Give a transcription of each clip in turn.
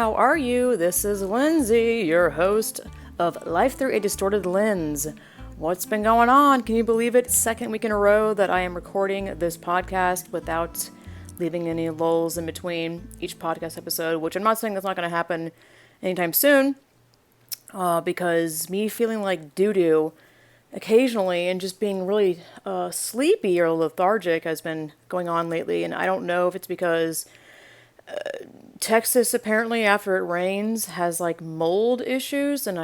how are you? This is Lindsay, your host of Life Through a Distorted Lens. What's been going on? Can you believe it? Second week in a row that I am recording this podcast without leaving any lulls in between each podcast episode, which I'm not saying that's not going to happen anytime soon, because me feeling like doo-doo occasionally and just being really sleepy or lethargic has been going on lately, and I don't know if it's because Texas apparently after it rains has like mold issues, and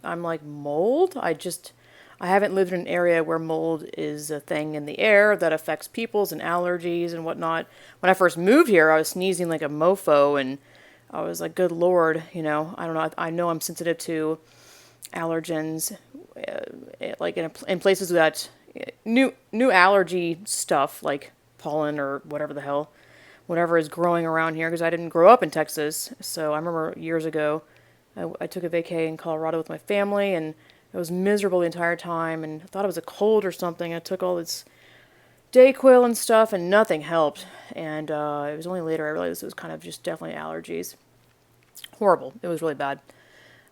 I'm like, mold? I haven't lived in an area where mold is a thing in the air that affects people's and allergies and whatnot. When I first moved here, I was sneezing like a mofo, and I was like, good Lord, I don't know. I know I'm sensitive to allergens, like in places that new allergy stuff like pollen or whatever is growing around here, because I didn't grow up in Texas. So I remember years ago, I took a vacay in Colorado with my family, and it was miserable the entire time, and I thought it was a cold or something. I took all this Dayquil and stuff, and nothing helped. And it was only later I realized it was kind of just definitely allergies. Horrible. It was really bad.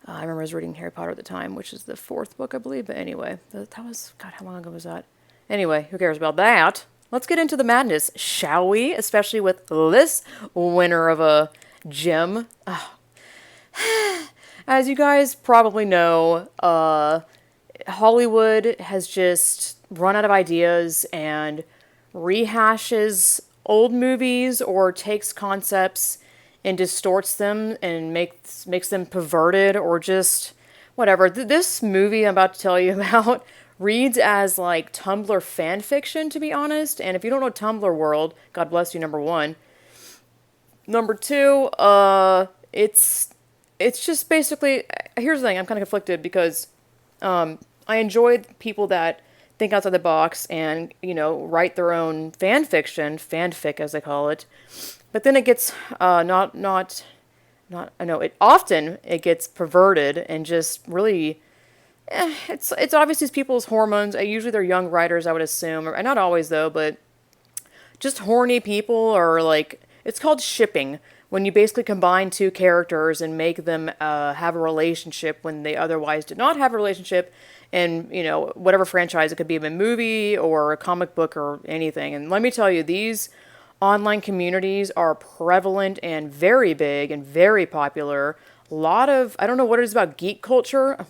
I remember I was reading Harry Potter at the time, which is the 4th book, I believe. But anyway, that was, God, how long ago was that? Anyway, who cares about that? Let's get into the madness, shall we? Especially with this winner of a gem. As you guys probably know, Hollywood has just run out of ideas and rehashes old movies or takes concepts and distorts them and makes them perverted or just whatever. This movie I'm about to tell you about reads as like Tumblr fan fiction, to be honest. And if you don't know Tumblr world, God bless you, number one. Number two, it's just basically, here's the thing, I'm kind of conflicted because I enjoy people that think outside the box and, write their own fan fiction, fanfic as they call it. But then it gets it gets perverted and just really, it's obviously people's hormones. Usually they're young writers, I would assume, or not always though, but just horny people, or like, it's called shipping, when you basically combine two characters and make them have a relationship when they otherwise did not have a relationship. And, whatever franchise, it could be a movie or a comic book or anything. And let me tell you, these online communities are prevalent and very big and very popular. A lot of, I don't know what it is about geek culture.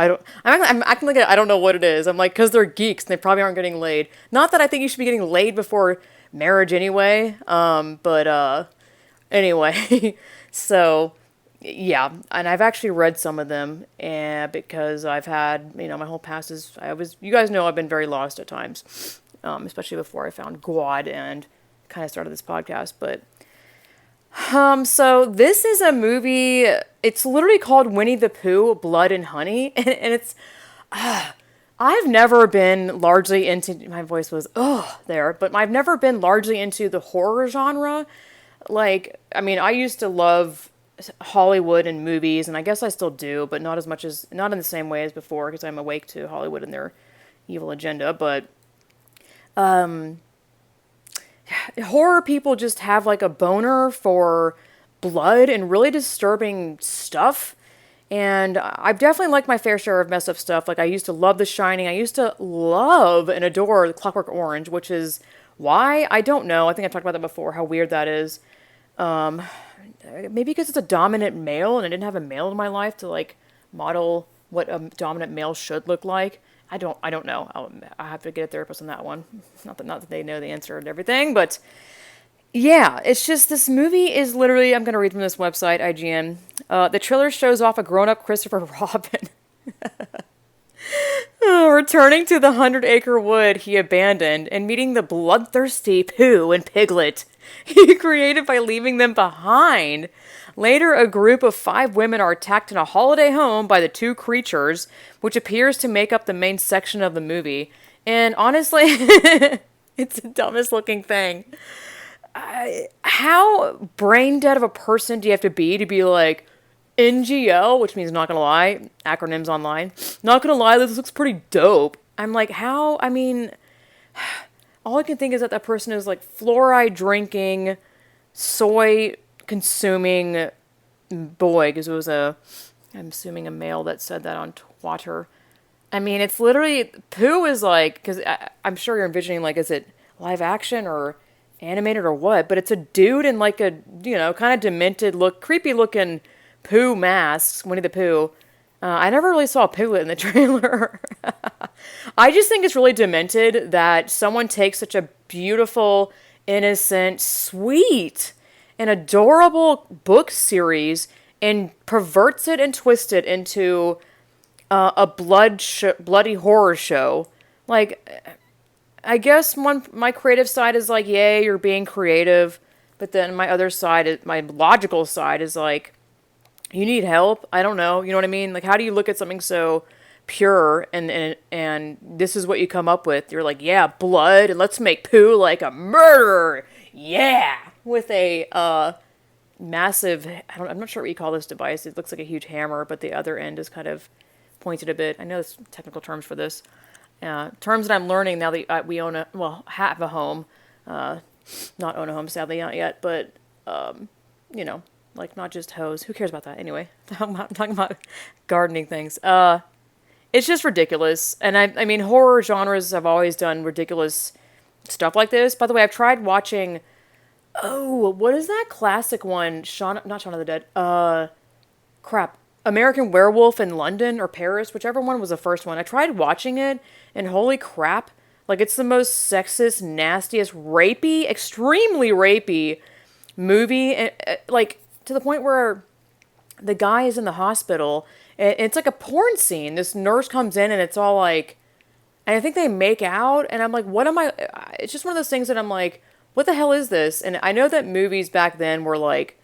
I'm acting like I don't know what it is. I'm like, because they're geeks and they probably aren't getting laid. Not that I think you should be getting laid before marriage anyway. But anyway, so yeah, and I've actually read some of them, and because I've had, my whole past is, you guys know I've been very lost at times, especially before I found Gwad and kind of started this podcast. But so this is a movie, it's literally called Winnie the Pooh, Blood and Honey, and it's I've never been largely into, my voice was there, but I've never been largely into the horror genre. Like, I used to love Hollywood and movies, and I guess I still do, but not in the same way as before, because I'm awake to Hollywood and their evil agenda. But horror people just have like a boner for blood and really disturbing stuff. And I've definitely liked my fair share of messed up stuff. Like, I used to love The Shining. I used to love and adore Clockwork Orange, which is why, I don't know. I think I've talked about that before, how weird that is. Maybe because it's a dominant male and I didn't have a male in my life to like model what a dominant male should look like. I don't know. I have to get a therapist on that one. Not that they know the answer and everything, but yeah, it's just, this movie is literally, I'm going to read from this website, IGN. The trailer shows off a grown-up Christopher Robin returning to the 100-acre wood he abandoned and meeting the bloodthirsty Pooh and Piglet he created by leaving them behind. Later, a group of 5 women are attacked in a holiday home by the 2 creatures, which appears to make up the main section of the movie. And honestly, it's the dumbest looking thing. How brain dead of a person do you have to be like, NGL, which means not gonna lie, acronyms online, not gonna lie, this looks pretty dope. I'm like, how? All I can think is that person is like fluoride drinking, soy consuming boy, because it was I'm assuming a male that said that on Twitter. I mean, it's literally, Pooh is like, because I'm sure you're envisioning, like, is it live action or animated or what? But it's a dude in like a, kind of demented look, creepy looking Pooh Mask, Winnie the Pooh. I never really saw Pooh in the trailer. I just think it's really demented that someone takes such a beautiful, innocent, sweet, and adorable book series and perverts it and twists it into a bloody horror show. Like, I guess my creative side is like, yay, you're being creative. But then my other side, my logical side is like, you need help. I don't know. You know what I mean? Like, how do you look at something so pure and this is what you come up with? You're like, yeah, blood, and let's make Pooh like a murderer. Yeah, with a massive. I'm not sure what you call this device. It looks like a huge hammer, but the other end is kind of pointed a bit. I know there's technical terms for this. Terms that I'm learning now that we have a home. Not own a home, sadly, not yet, but, like not just hose. Who cares about that? Anyway, I'm talking about gardening things. It's just ridiculous. And I mean, horror genres have always done ridiculous stuff like this. By the way, I've tried watching, what is that classic one? Not Shaun of the Dead. Crap. American Werewolf in London or Paris, whichever one was the first one. I tried watching it, and holy crap. Like, it's the most sexist, nastiest, rapey, extremely rapey movie. And, like, to the point where the guy is in the hospital. And it's like a porn scene. This nurse comes in, and it's all like... And I think they make out, and I'm like, what am I... It's just one of those things that I'm like, what the hell is this? And I know that movies back then were like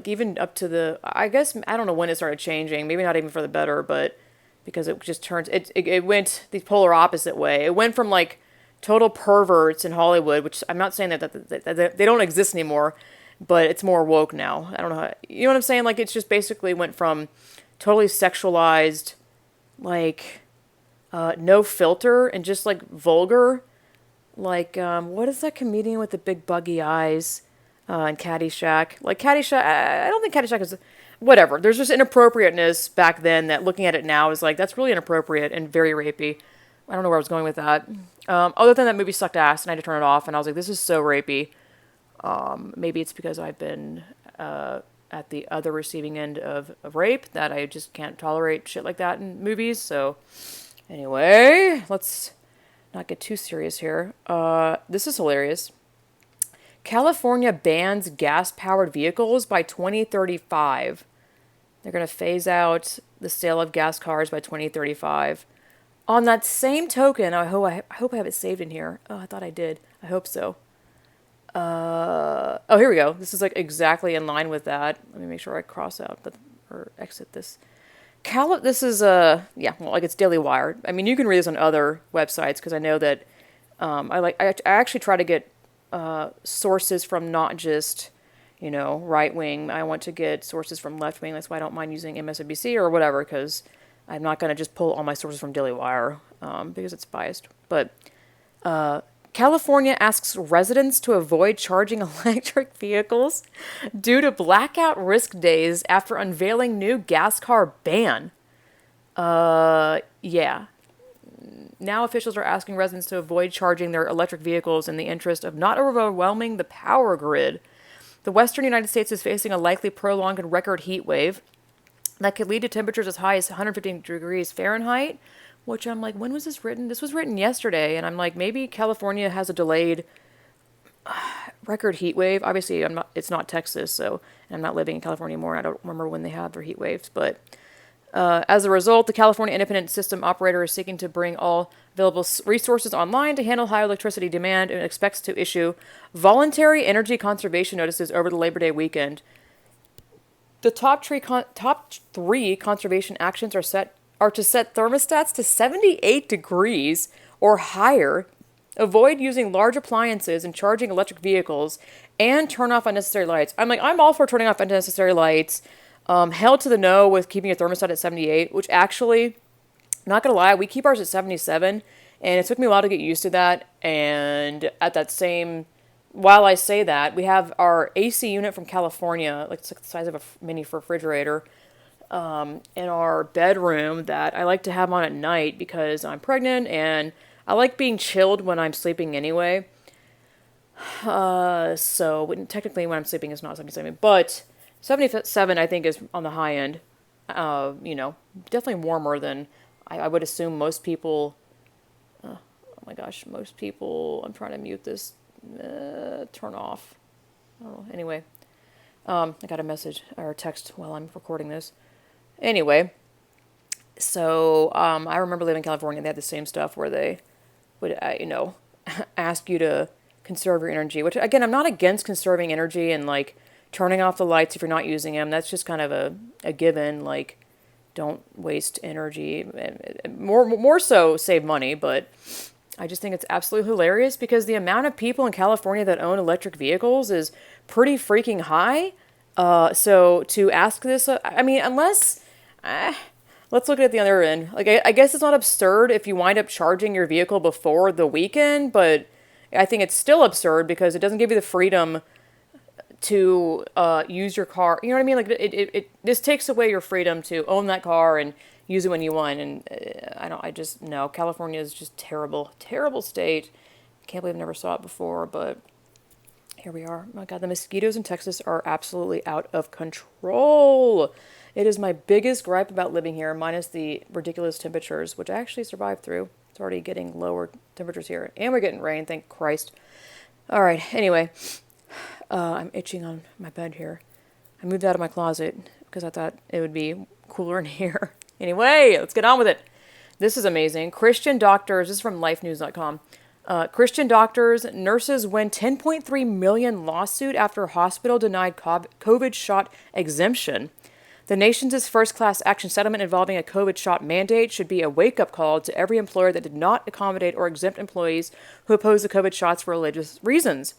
even up to the, I guess, I don't know when it started changing, maybe not even for the better, but because it just turns, it went the polar opposite way. It went from like total perverts in Hollywood, which I'm not saying that they don't exist anymore, but it's more woke now. I don't know how, you know what I'm saying? Like, it's just basically went from totally sexualized, like, no filter and just like vulgar. Like, what is that comedian with the big buggy eyes? And Caddyshack. Like, Caddyshack, I don't think Caddyshack is... Whatever. There's just inappropriateness back then that looking at it now is like, that's really inappropriate and very rapey. I don't know where I was going with that. Other than that movie sucked ass and I had to turn it off and I was like, this is so rapey. Maybe it's because I've been at the other receiving end of rape that I just can't tolerate shit like that in movies. So, anyway, let's not get too serious here. This is hilarious. California bans gas-powered vehicles by 2035. They're going to phase out the sale of gas cars by 2035. On that same token, I hope I have it saved in here. Oh, I thought I did. I hope so. Here we go. This is like exactly in line with that. Let me make sure I cross out or exit this. This is like it's Daily Wire. I mean, you can read this on other websites because I know that I actually try to get sources from not just, right wing. I want to get sources from left wing. That's why I don't mind using MSNBC or whatever, because I'm not going to just pull all my sources from Daily Wire because it's biased. But California asks residents to avoid charging electric vehicles due to blackout risk days after unveiling new gas car ban. Yeah. Now officials are asking residents to avoid charging their electric vehicles in the interest of not overwhelming the power grid. The western United States is facing a likely prolonged and record heat wave that could lead to temperatures as high as 115 degrees Fahrenheit, which I'm like, when was this written? This was written yesterday, and I'm like, maybe California has a delayed record heat wave. Obviously, it's not Texas, so I'm not living in California anymore. I don't remember when they have their heat waves, but as a result, the California Independent System Operator is seeking to bring all available resources online to handle high electricity demand and expects to issue voluntary energy conservation notices over the Labor Day weekend. The top three conservation actions are to set thermostats to 78 degrees or higher, avoid using large appliances and charging electric vehicles, and turn off unnecessary lights. I'm all for turning off unnecessary lights. Hell to the no with keeping your thermostat at 78, which actually, not gonna lie, we keep ours at 77, and it took me a while to get used to that, and at that same while I say that, we have our AC unit from California, like it's like the size of a mini refrigerator, in our bedroom that I like to have on at night because I'm pregnant and I like being chilled when I'm sleeping anyway. Technically when I'm sleeping it's not 77, but 77 I think is on the high end. Definitely warmer than I would assume most people. Oh my gosh, most people. I'm trying to mute this. Turn off. Oh, anyway, I got a message or a text while I'm recording this. Anyway, so I remember living in California. They had the same stuff where they would, ask you to conserve your energy. Which again, I'm not against conserving energy and like turning off the lights if you're not using them. That's just kind of a given. Like, don't waste energy. More so, save money. But I just think it's absolutely hilarious because the amount of people in California that own electric vehicles is pretty freaking high. So to ask this, unless, let's look at the other end. Like, I guess it's not absurd if you wind up charging your vehicle before the weekend, but I think it's still absurd because it doesn't give you the freedom to use your car. You know what I mean? Like, this takes away your freedom to own that car and use it when you want. And no, California is just terrible, terrible state. Can't believe I never saw it before, but here we are. My God, the mosquitoes in Texas are absolutely out of control. It is my biggest gripe about living here, minus the ridiculous temperatures, which I actually survived through. It's already getting lower temperatures here, and we're getting rain, thank Christ. All right, anyway, I'm itching on my bed here. I moved out of my closet because I thought it would be cooler in here. Anyway, let's get on with it. This is amazing. Christian doctors, this is from lifenews.com. Christian doctors, nurses win $10.3 million lawsuit after hospital denied COVID shot exemption. The nation's first class action settlement involving a COVID shot mandate should be a wake-up call to every employer that did not accommodate or exempt employees who oppose the COVID shots for religious reasons.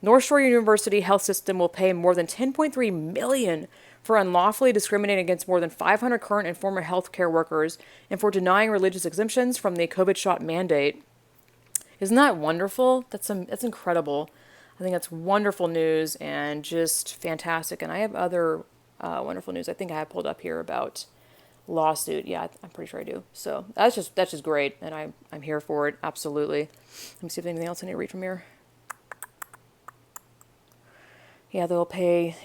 North Shore University Health System will pay more than $10.3 million for unlawfully discriminating against more than 500 current and former healthcare workers and for denying religious exemptions from the COVID shot mandate. Isn't that wonderful? That's incredible. I think that's wonderful news and just fantastic. And I have other wonderful news I think I have pulled up here about lawsuit. Yeah, I'm pretty sure I do. So that's just great, and I'm here for it. Absolutely. Let me see if there's anything else I need to read from here. Yeah, they'll pay,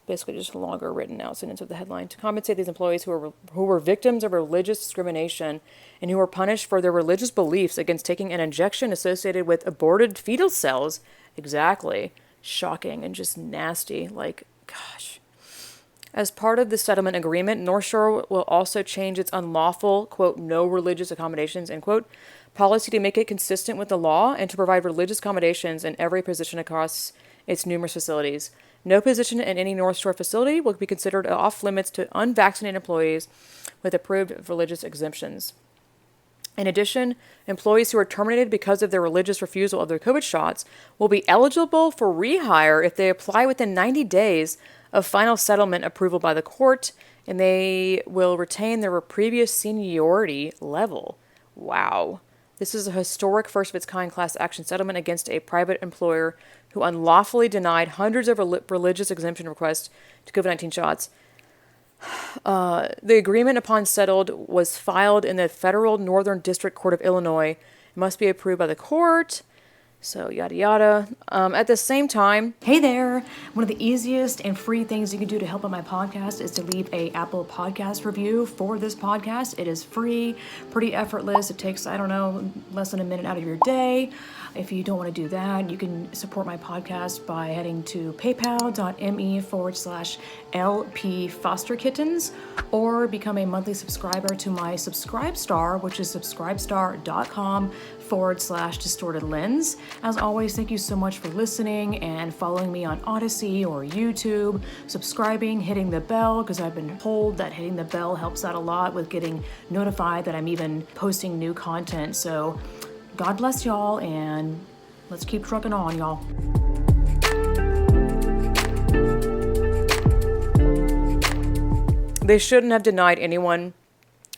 basically just a longer written out sentence of the headline to compensate these employees who were victims of religious discrimination and who were punished for their religious beliefs against taking an injection associated with aborted fetal cells. Exactly. Shocking and just nasty. Like, gosh. As part of the settlement agreement, North Shore will also change its unlawful, quote, no religious accommodations, end quote, policy to make it consistent with the law and to provide religious accommodations in every position across its numerous facilities. No position in any North Shore facility will be considered off limits to unvaccinated employees with approved religious exemptions. In addition, employees who are terminated because of their religious refusal of their COVID shots will be eligible for rehire if they apply within 90 days of final settlement approval by the court, and they will retain their previous seniority level. Wow. This is a historic first-of-its-kind class action settlement against a private employer who unlawfully denied hundreds of religious exemption requests to COVID-19 shots. The agreement, upon settled, was filed in the Federal Northern District Court of Illinois. It must be approved by the court. So, yada yada. At the same time, hey there! One of the easiest and free things you can do to help out my podcast is to leave a Apple Podcast review for this podcast. It is free, pretty effortless. It takes, less than a minute out of your day. If you don't want to do that, you can support my podcast by heading to paypal.me/LP Foster Kittens or become a monthly subscriber to my Subscribestar, which is subscribestar.com/distorted lens. As always, thank you so much for listening and following me on Odyssey or YouTube, subscribing, hitting the bell, because I've been told that hitting the bell helps out a lot with getting notified that I'm even posting new content. So God bless y'all, and let's keep trucking on, y'all. They shouldn't have denied anyone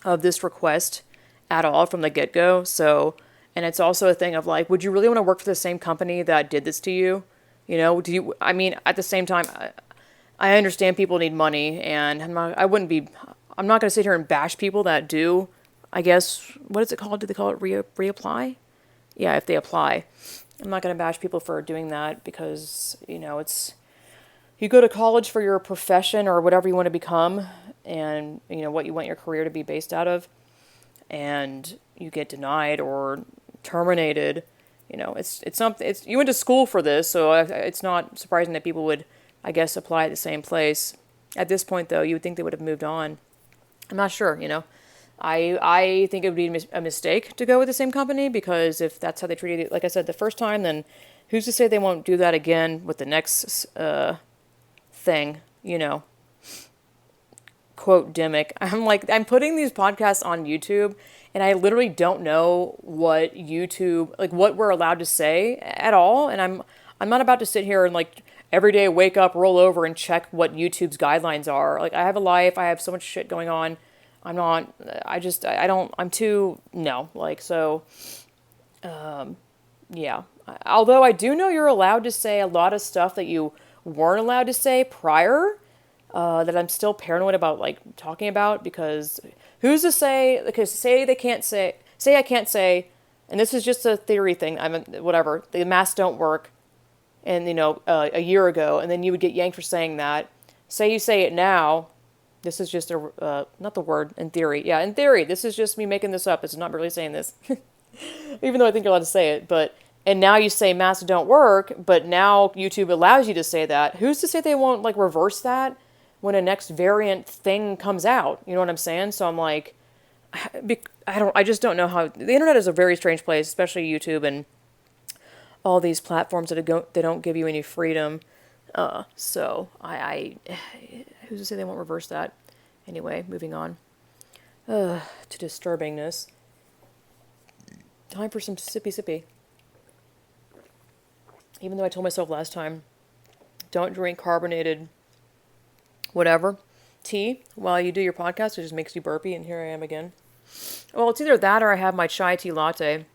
of this request at all from the get-go. So, and it's also a thing of like, would you really want to work for the same company that did this to you? I mean, at the same time, I understand people need money, and I'm not going to sit here and bash people that do, I guess, what is it called? Do they call it reapply? Yeah, if they apply. I'm not going to bash people for doing that because, you go to college for your profession or whatever you want to become and, what you want your career to be based out of, and you get denied or terminated. It's something. You went to school for this, so it's not surprising that people would, I guess, apply at the same place. At this point, though, you would think they would have moved on. I'm not sure. I think it would be a mistake to go with the same company because if that's how they treated it, like I said, the first time, then who's to say they won't do that again with the next thing? Quote Dimmick. I'm putting these podcasts on YouTube, and I literally don't know what YouTube, like what we're allowed to say at all, and I'm not about to sit here and like every day wake up, roll over, and check what YouTube's guidelines are. Like, I have a life, I have so much shit going on. I'm not, I don't, I'm too, no, like, so, yeah. Although I do know you're allowed to say a lot of stuff that you weren't allowed to say prior, that I'm still paranoid about, like, talking about, because who's to say, because say I can't say, and this is just a theory thing, whatever, the masks don't work, and, a year ago, and then you would get yanked for saying that. Say you say it now, this is just not the word, in theory. Yeah, in theory, this is just me making this up. It's not really saying this. Even though I think you're allowed to say it. And now you say masks don't work, but now YouTube allows you to say that. Who's to say they won't, like, reverse that when a next variant thing comes out? You know what I'm saying? So I'm like, I just don't know how, the internet is a very strange place, especially YouTube and all these platforms they don't give you any freedom. So who's to say they won't reverse that? Anyway, moving on. To disturbingness. Time for some sippy. Even though I told myself last time, don't drink carbonated whatever tea while you do your podcast. It just makes you burpy, and here I am again. Well, it's either that or I have my chai tea latte.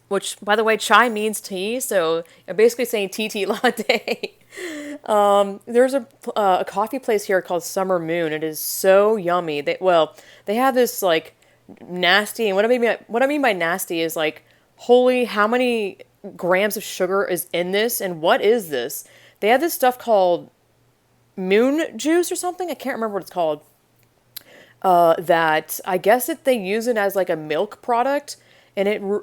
Which, by the way, chai means tea, so I'm basically saying tea latte. There's a coffee place here called Summer Moon. It is so yummy. They have this, like, nasty, and what I mean by nasty is, like, holy, how many grams of sugar is in this, and what is this? They have this stuff called moon juice or something. I can't remember what it's called. That I guess they use it as, like, a milk product. And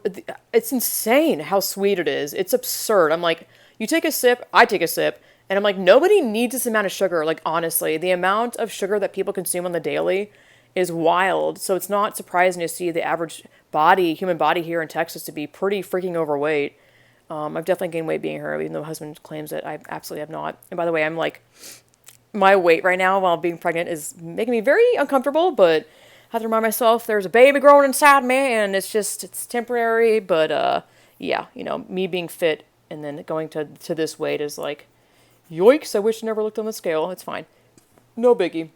it's insane how sweet it is. It's absurd. I'm like, you take a sip, I take a sip, and I'm like, nobody needs this amount of sugar. Like, honestly, the amount of sugar that people consume on the daily is wild. So it's not surprising to see the average human body here in Texas to be pretty freaking overweight. I've definitely gained weight being here, even though my husband claims that I absolutely have not. And by the way, I'm like, my weight right now while being pregnant is making me very uncomfortable, but I have to remind myself there's a baby growing inside me, and it's temporary, but, yeah, me being fit and then going to this weight is like, yoinks, I wish I never looked on the scale. It's fine. No biggie.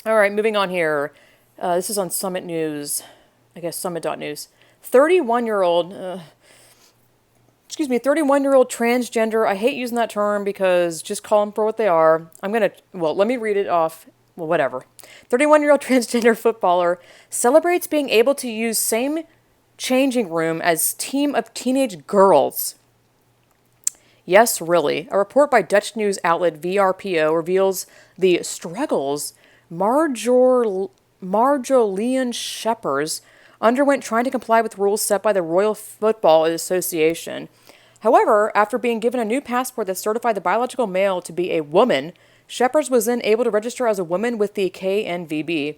All right, moving on here. This is on Summit News, I guess summit.news. 31-year-old 31-year-old transgender, I hate using that term because just call them for what they are. Let me read it off. Well, whatever. 31-year-old transgender footballer celebrates being able to use same changing room as team of teenage girls. Yes, really. A report by Dutch news outlet VRPO reveals the struggles Marjolaine Scheppers underwent trying to comply with rules set by the Royal Football Association. However, after being given a new passport that certified the biological male to be a woman, Scheppers was then able to register as a woman with the KNVB.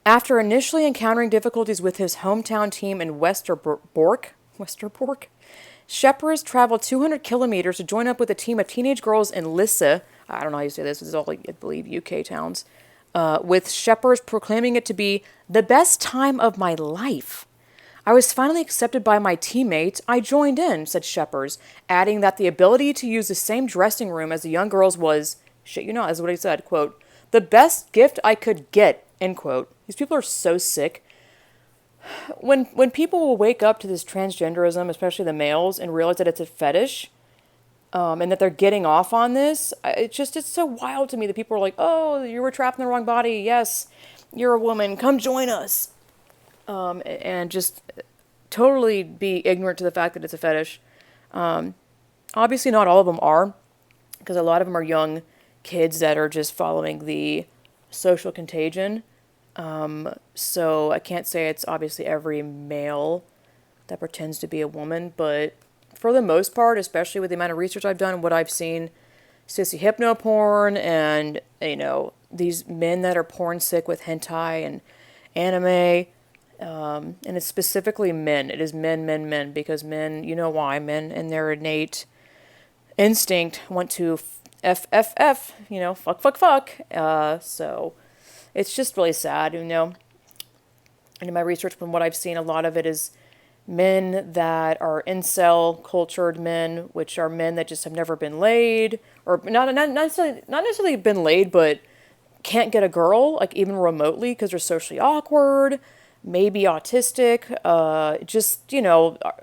After initially encountering difficulties with his hometown team in Westerbork, Scheppers traveled 200 kilometers to join up with a team of teenage girls in Lisse. I don't know how you say this. This is all, I believe, UK towns. With Scheppers proclaiming it to be the best time of my life. I was finally accepted by my teammates. I joined in, said Scheppers, adding that the ability to use the same dressing room as the young girls was, that's what he said, quote, the best gift I could get, end quote. These people are so sick. When people will wake up to this transgenderism, especially the males, and realize that it's a fetish, and that they're getting off on this. It's so wild to me that people are like, oh, you were trapped in the wrong body. Yes, you're a woman. Come join us. And just totally be ignorant to the fact that it's a fetish. Obviously, not all of them are, because a lot of them are young kids that are just following the social contagion. So I can't say it's obviously every male that pretends to be a woman, but for the most part, especially with the amount of research I've done, what I've seen, sissy hypno porn and, these men that are porn sick with hentai and anime, and it's specifically men. It is men, men, men, because men, you know why, men in their innate instinct want to fuck, fuck, fuck. So it's just really sad, And in my research, from what I've seen, a lot of it is men that are incel cultured men, which are men that just have never been laid, or not necessarily been laid, but can't get a girl, like even remotely, because they're socially awkward, maybe autistic,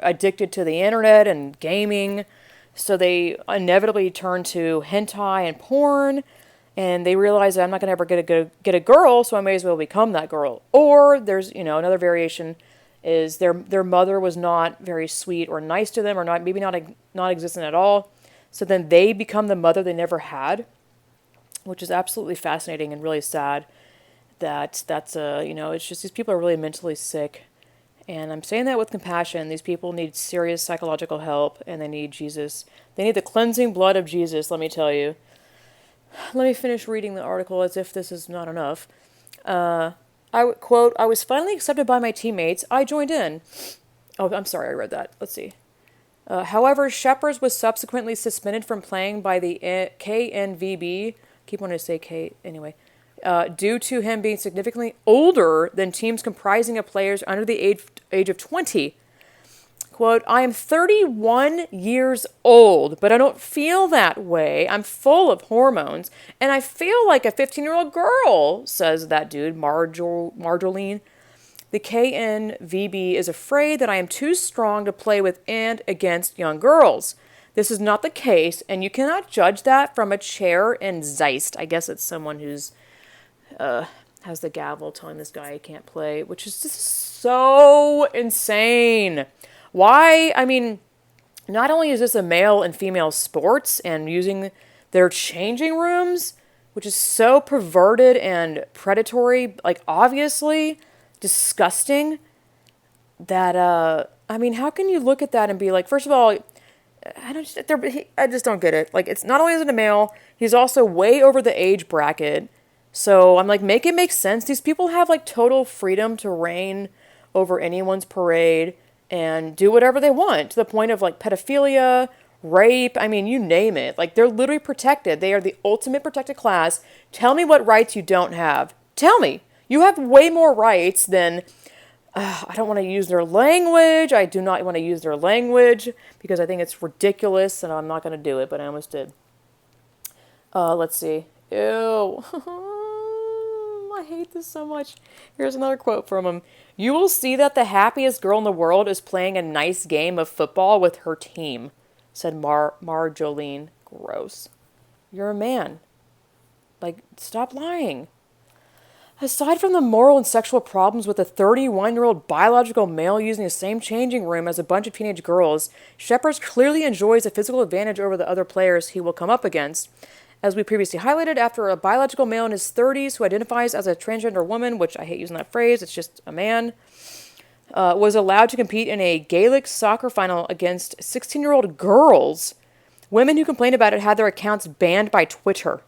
addicted to the internet and gaming. So they inevitably turn to hentai and porn, and they realize that I'm not going to ever get a girl, so I may as well become that girl. Or there's, another variation is their mother was not very sweet or nice to them, or not existent at all. So then they become the mother they never had, which is absolutely fascinating and really sad. That's it's just these people are really mentally sick. And I'm saying that with compassion. These people need serious psychological help, and they need Jesus. They need the cleansing blood of Jesus, let me tell you. Let me finish reading the article as if this is not enough. Quote, I was finally accepted by my teammates. I joined in. Oh, I'm sorry, I read that. Let's see. However, Shepard was subsequently suspended from playing by the KNVB. Keep wanting to say K anyway. Due to him being significantly older than teams comprising of players under the age of 20. Quote, I am 31 years old, but I don't feel that way. I'm full of hormones, and I feel like a 15-year-old girl, says that dude, Marjolaine. The KNVB is afraid that I am too strong to play with and against young girls. This is not the case, and you cannot judge that from a chair in Zeist. I guess it's someone who's has the gavel telling this guy he can't play, which is just so insane. Why? I mean, not only is this a male and female sports and using their changing rooms, which is so perverted and predatory, like obviously disgusting, that, how can you look at that and be like, first of all, I just don't get it. Like, it's not only is it a male, he's also way over the age bracket. So I'm like, make it make sense. These people have like total freedom to reign over anyone's parade and do whatever they want, to the point of like pedophilia, rape. I mean, you name it. Like, they're literally protected. They are the ultimate protected class. Tell me what rights you don't have. Tell me. You have way more rights than, I don't want to use their language. I do not want to use their language because I think it's ridiculous and I'm not going to do it, but I almost did. Let's see. Ew. I hate this so much. Here's another quote from him. You will see that the happiest girl in the world is playing a nice game of football with her team, said Marjolaine. Gross. You're a man. Like, stop lying. Aside from the moral and sexual problems with a 31-year-old biological male using the same changing room as a bunch of teenage girls, Shepard clearly enjoys a physical advantage over the other players he will come up against. As we previously highlighted, after a biological male in his 30s who identifies as a transgender woman, which I hate using that phrase, it's just a man, was allowed to compete in a Gaelic soccer final against 16-year-old girls, women who complained about it had their accounts banned by Twitter.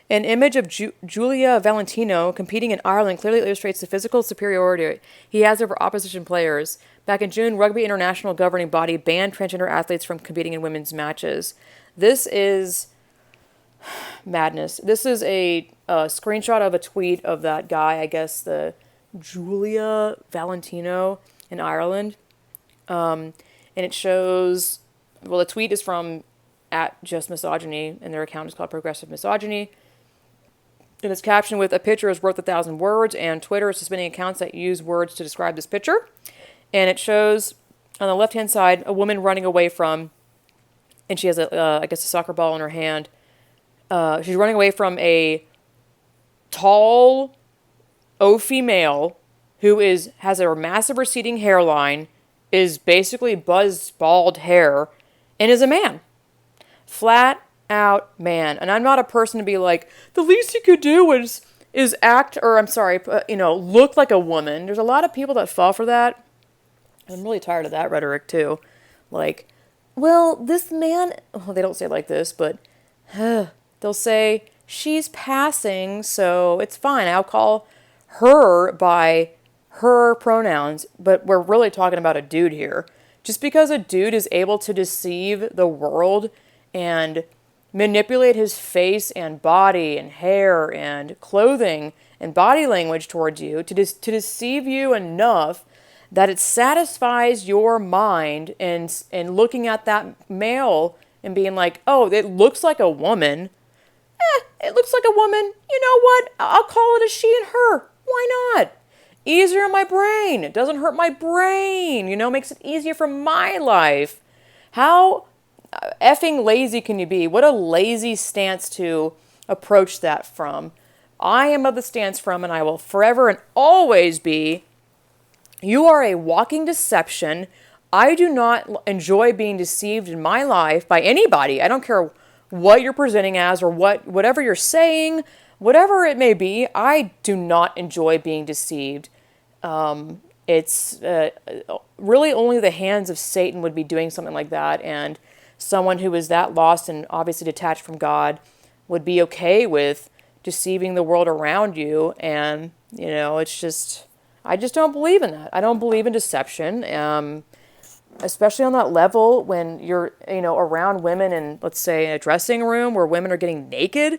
An image of Giulia Valentino competing in Ireland clearly illustrates the physical superiority he has over opposition players. Back in June, Rugby International governing body banned transgender athletes from competing in women's matches. This is madness. This is a screenshot of a tweet of that guy, I guess the Giulia Valentino in Ireland. And it shows, well, the tweet is from @justmisogyny, and their account is called Progressive Misogyny. And it's captioned with, a picture is worth 1,000 words, and Twitter is suspending accounts that use words to describe this picture. And it shows, on the left-hand side, a woman running away from and she has I guess a soccer ball in her hand. She's running away from a tall, oafy male who has a massive receding hairline, is basically buzzed bald hair, and is a man. Flat out man. And I'm not a person to be like, the least you could do is act, or I'm sorry, look like a woman. There's a lot of people that fall for that. I'm really tired of that rhetoric too. Like, well, this man, well, they don't say it like this, but they'll say, she's passing, so it's fine. I'll call her by her pronouns, but we're really talking about a dude here. Just because a dude is able to deceive the world and manipulate his face and body and hair and clothing and body language towards you to deceive you enough that it satisfies your mind and looking at that male and being like, oh, it looks like a woman. It looks like a woman. You know what? I'll call it a she and her. Why not? Easier on my brain. It doesn't hurt my brain. Makes it easier for my life. How effing lazy can you be? What a lazy stance to approach that from. I am of the stance from, and I will forever and always be, you are a walking deception. I do not enjoy being deceived in my life by anybody. I don't care what you're presenting as or whatever you're saying, whatever it may be. I do not enjoy being deceived. It's really only the hands of Satan would be doing something like that, and someone who is that lost and obviously detached from God would be okay with deceiving the world around you. And, it's just, I just don't believe in that. I don't believe in deception, especially on that level when you're, around women in, let's say, a dressing room where women are getting naked.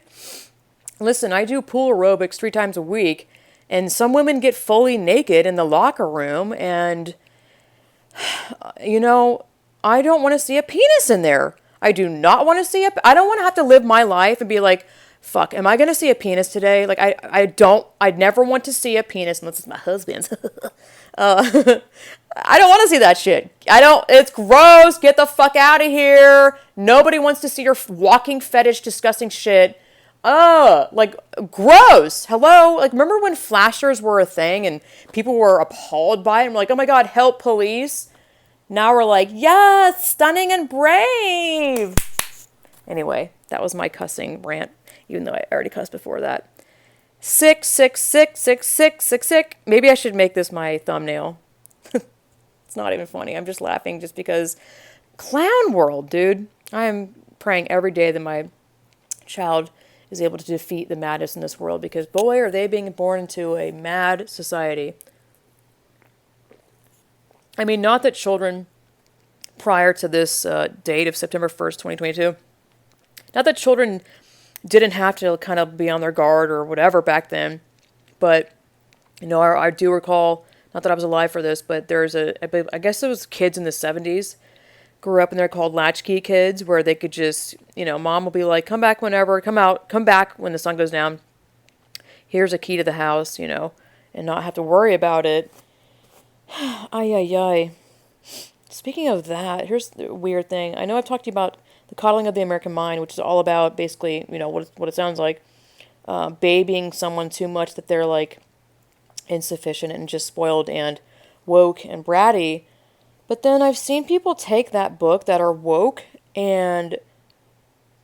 Listen, I do pool aerobics 3 times a week, and some women get fully naked in the locker room, and, I don't want to see a penis in there. I do not want to see I don't want to have to live my life and be like, fuck, am I going to see a penis today? Like, I never want to see a penis unless it's my husband's. I don't want to see that shit. It's gross. Get the fuck out of here. Nobody wants to see your walking fetish, disgusting shit. Like, gross. Hello? Like, remember when flashers were a thing and people were appalled by it and were like, oh my God, help, police. Now we're like, yes, stunning and brave. Anyway, that was my cussing rant, even though I already cussed before that. Sick, sick, sick, sick, sick, sick, sick. Maybe I should make this my thumbnail. It's not even funny. I'm just laughing just because clown world, dude. I am praying every day that my child is able to defeat the madness in this world, because boy, are they being born into a mad society. I mean, not that children prior to this date of September 1st, 2022, not that children didn't have to kind of be on their guard or whatever back then, but, I do recall, not that I was alive for this, but there's I guess it was kids in the 70s, grew up in there called Latchkey Kids, where they could just, mom will be like, come back whenever, come back when the sun goes down. Here's a key to the house, and not have to worry about it. Ay, ay, ay. Speaking of that, here's the weird thing. I know I've talked to you about the coddling of the American mind, which is all about basically, what it sounds like, babying someone too much that they're like insufficient and just spoiled and woke and bratty. But then I've seen people take that book that are woke and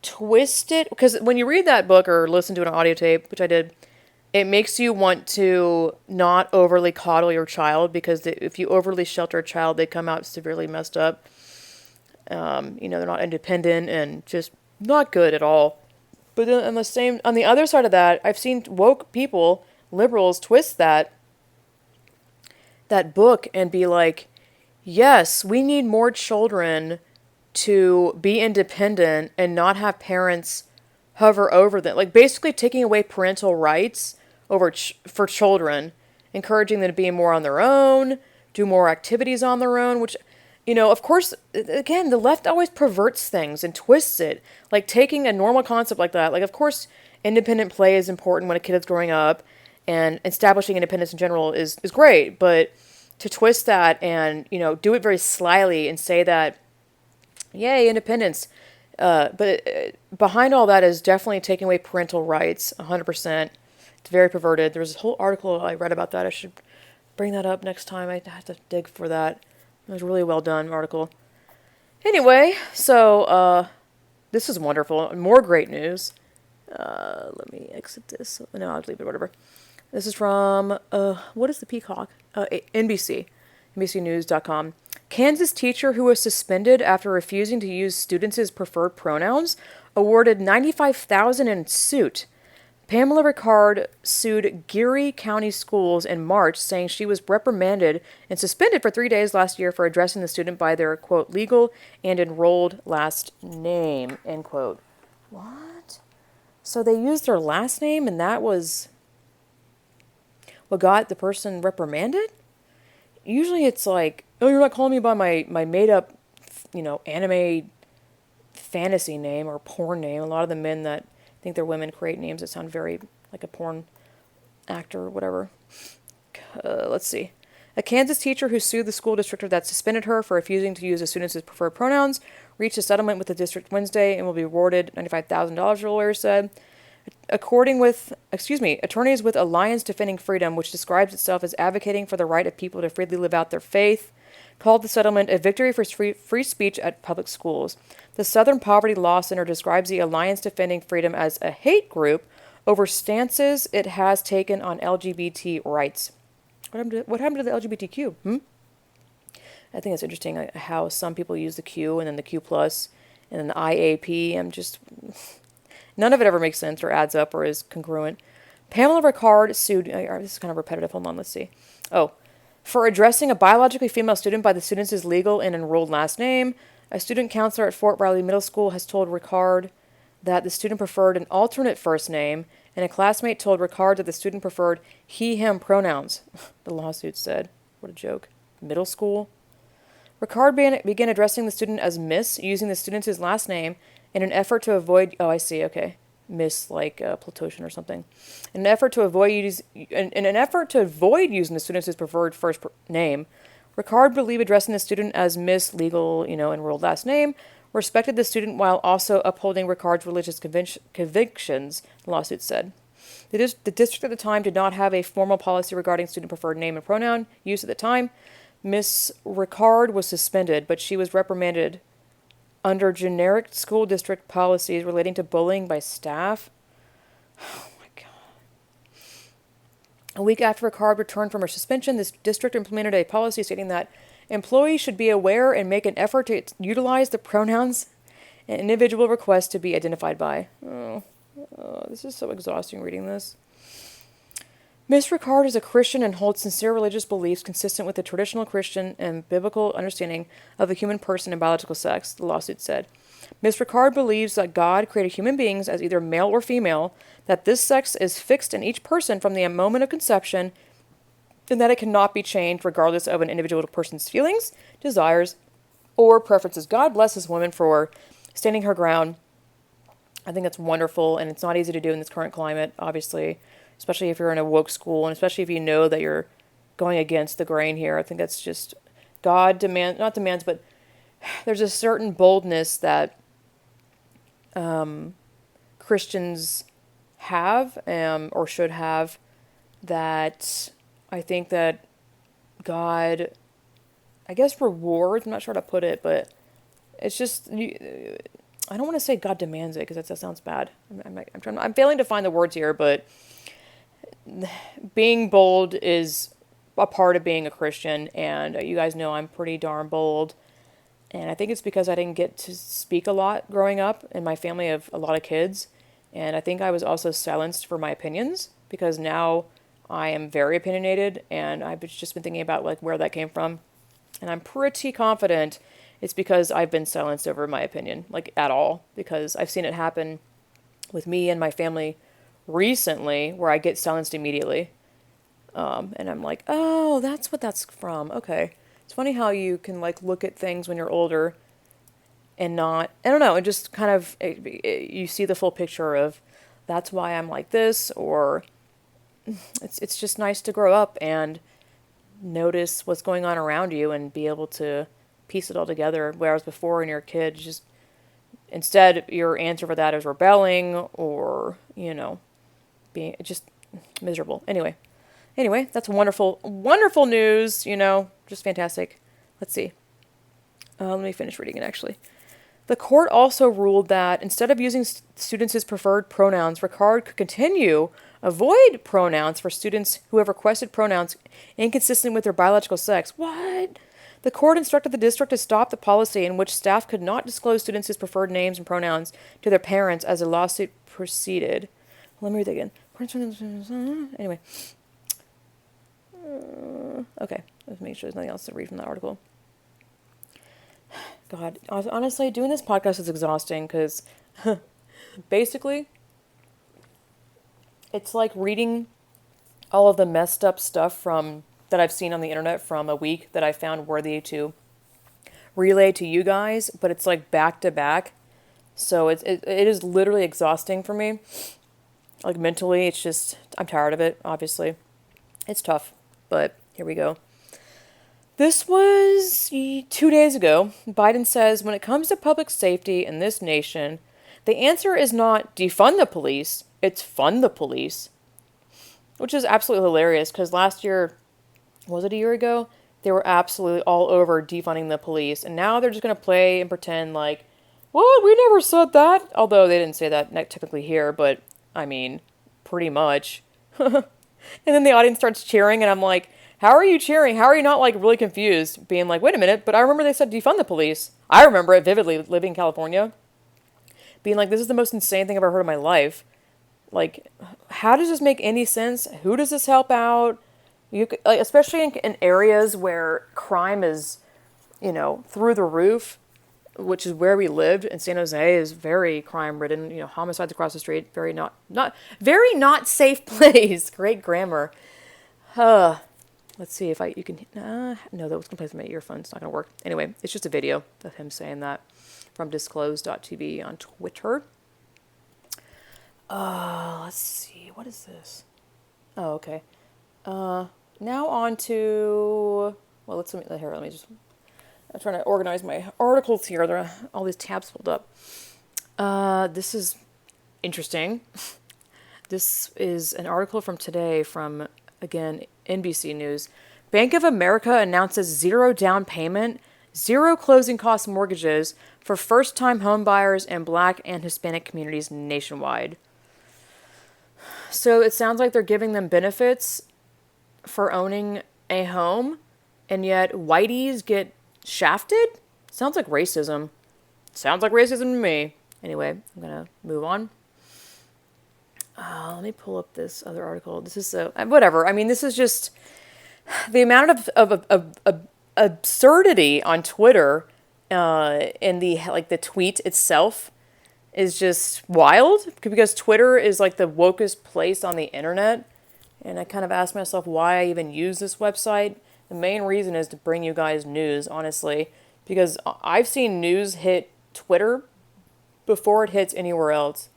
twist it, because when you read that book or listen to an audio tape, which I did, it makes you want to not overly coddle your child, because if you overly shelter a child, they come out severely messed up. They're not independent and just not good at all. But then on the other side of that, I've seen woke people, liberals, twist that book and be like, yes, we need more children to be independent and not have parents hover over them. Like, basically taking away parental rights for children, encouraging them to be more on their own, do more activities on their own, which, of course, again, the left always perverts things and twists it. Like, taking a normal concept like that, like, of course, independent play is important when a kid is growing up, and establishing independence in general is great, but to twist that and, do it very slyly and say that, yay, independence, But behind all that is definitely taking away parental rights, 100%. It's very perverted. There was a whole article I read about that. I should bring that up next time. I have to dig for that. It was a really well done article. Anyway, so this is wonderful. More great news. Let me exit this. No, I'll leave it, whatever. This is from, what is the Peacock? NBC. NBCnews.com. Kansas teacher who was suspended after refusing to use students' preferred pronouns awarded $95,000 in suit. Pamela Ricard sued Geary County Schools in March, saying she was reprimanded and suspended for 3 days last year for addressing the student by their, quote, legal and enrolled last name, end quote. What? So they used their last name and that was what got the person reprimanded? Usually it's like, oh, you're not calling me by my made-up, anime fantasy name or porn name. A lot of the men that think they're women create names that sound very like a porn actor or whatever. Let's see. A Kansas teacher who sued the school district that suspended her for refusing to use a student's preferred pronouns reached a settlement with the district Wednesday and will be awarded $95,000, the lawyer said. Attorneys with Alliance Defending Freedom, which describes itself as advocating for the right of people to freely live out their faith, called the settlement a victory for free speech at public schools. The Southern Poverty Law Center describes the Alliance Defending Freedom as a hate group over stances it has taken on LGBT rights. What happened to the LGBTQ? I think it's interesting how some people use the Q and then the Q plus and then the IAP. None of it ever makes sense or adds up or is congruent. Pamela Ricard sued, this is kind of repetitive, hold on, let's see. For addressing a biologically female student by the student's legal and enrolled last name, a student counselor at Fort Riley Middle School has told Ricard that the student preferred an alternate first name, and a classmate told Ricard that the student preferred he/him pronouns. The lawsuit said. What a joke. Middle school? Ricard began addressing the student as Miss, using the student's last name in an effort to avoid... Oh, I see, okay. Miss, like Platotion or something. In an effort to avoid using the student's preferred first name, Ricard believed addressing the student as Miss legal, enrolled last name, respected the student while also upholding Ricard's religious convictions, the lawsuit said. The district at the time did not have a formal policy regarding student preferred name and pronoun use at the time. Miss Ricard was suspended, but she was reprimanded under generic school district policies relating to bullying by staff. Oh my God. A week after Ricard returned from her suspension, this district implemented a policy stating that employees should be aware and make an effort to utilize the pronouns an individual requests to be identified by. This is so exhausting reading this. Miss Ricard is a Christian and holds sincere religious beliefs consistent with the traditional Christian and biblical understanding of the human person and biological sex, the lawsuit said. Miss Ricard believes that God created human beings as either male or female, that this sex is fixed in each person from the moment of conception, and that it cannot be changed regardless of an individual person's feelings, desires, or preferences. God bless this woman for standing her ground. I think that's wonderful, and it's not easy to do in this current climate, obviously, especially if you're in a woke school, and especially if you know that you're going against the grain here. I think that's just God demands, but there's a certain boldness that Christians have or should have that I think that God, I guess, rewards. I'm not sure how to put it, but it's just, I don't want to say God demands it because that sounds bad. I'm failing to find the words here, but being bold is a part of being a Christian, and you guys know I'm pretty darn bold, and I think it's because I didn't get to speak a lot growing up in my family of a lot of kids, and I think I was also silenced for my opinions because now I am very opinionated, and I've just been thinking about like where that came from, and I'm pretty confident it's because I've been silenced over my opinion, like at all, because I've seen it happen with me and my family recently where I get silenced immediately. And I'm like, oh, that's what that's from. Okay. It's funny how you can like look at things when you're older and not, I don't know, it just kind of, you see the full picture of that's why I'm like this, or it's just nice to grow up and notice what's going on around you and be able to piece it all together. Whereas before when you're a kid, just Instead, your answer for that is rebelling or, being just miserable. Anyway, that's wonderful, wonderful news, just fantastic. Let's see. Let me finish reading it, actually. The court also ruled that instead of using students' preferred pronouns, Ricard could avoid pronouns for students who have requested pronouns inconsistent with their biological sex. What? The court instructed the district to stop the policy in which staff could not disclose students' preferred names and pronouns to their parents as a lawsuit proceeded. Let me read that again. Anyway. Okay, let's make sure there's nothing else to read from that article. God, honestly, doing this podcast is exhausting because basically it's like reading all of the messed up stuff that I've seen on the internet from a week that I found worthy to relay to you guys, but it's like back to back. So it is literally exhausting for me. Like mentally, it's just, I'm tired of it, obviously. It's tough, but here we go. This was 2 days ago. Biden says when it comes to public safety in this nation, the answer is not defund the police, it's fund the police. Which is absolutely hilarious because last year, was it a year ago? They were absolutely all over defunding the police. And now they're just going to play and pretend like, well, we never said that. Although they didn't say that technically here, but I mean, pretty much. And then the audience starts cheering and I'm like, how are you cheering? How are you not, like, really confused? Being like, wait a minute, but I remember they said defund the police. I remember it vividly, living in California. Being like, this is the most insane thing I've ever heard in my life. Like, how does this make any sense? Who does this help out? Especially in areas where crime is, through the roof, which is where we lived. In San Jose is very crime-ridden. Homicides across the street. Very not safe place. Great grammar. Let's see if you can, no, that was going to play through my earphones. It's not going to work. Anyway, it's just a video of him saying that from disclose.tv on Twitter. Let's see. What is this? Oh, okay. Now on to, well, let me just, I'm trying to organize my articles here. There are all these tabs pulled up. This is interesting. This is an article from today from, again, NBC News. Bank of America announces 0 down payment, 0 closing cost mortgages for first-time home buyers in Black and Hispanic communities nationwide. So it sounds like they're giving them benefits for owning a home, and yet whiteys get shafted? Sounds like racism. Sounds like racism to me. Anyway, I'm going to move on. Let me pull up this other article. This is whatever. I mean, this is just the amount of absurdity on Twitter, and the tweet itself is just wild because Twitter is like the wokest place on the internet. And I kind of asked myself why I even use this website. The main reason is to bring you guys news, honestly, because I've seen news hit Twitter before it hits anywhere else.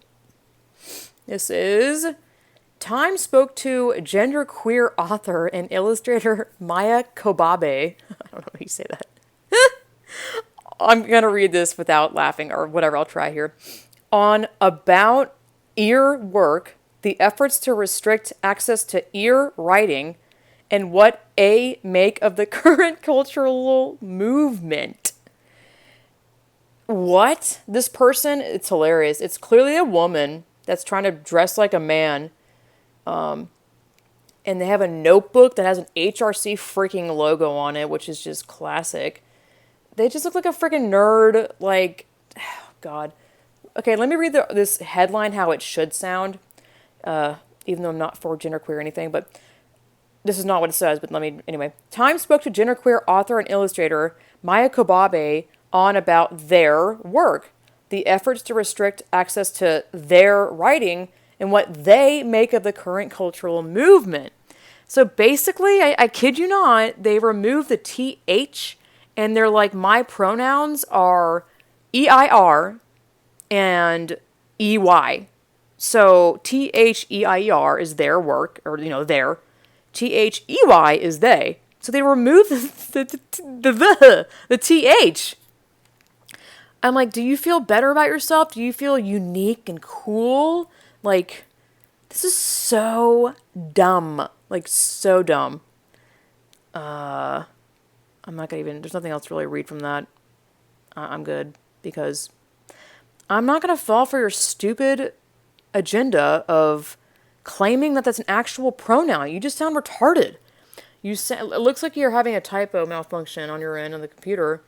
This is Time spoke to genderqueer author and illustrator Maya Kobabe. I don't know how you say that. I'm going to read this without laughing or whatever. I'll try here. On about ear work, the efforts to restrict access to ear writing, and what a make of the current cultural movement. What? This person, it's hilarious. It's clearly a woman that's trying to dress like a man. And they have a notebook that has an HRC freaking logo on it, which is just classic. They just look like a freaking nerd. Like, oh God. Okay, let me read this headline how it should sound. Even though I'm not for genderqueer or anything, but this is not what it says, but anyway. Time spoke to genderqueer author and illustrator Maya Kobabe on about their work, the efforts to restrict access to their writing, and what they make of the current cultural movement. So basically, I kid you not, they remove the TH, and they're like, my pronouns are EIR and EY. So THEIER is their work, or, their. THEY is they. So they remove the TH. I'm like, do you feel better about yourself? Do you feel unique and cool? Like, this is so dumb. Like, so dumb. I'm not gonna even, there's nothing else to really read from that. I'm good because I'm not gonna fall for your stupid agenda of claiming that that's an actual pronoun. You just sound retarded. It looks like you're having a typo malfunction on your end of the computer.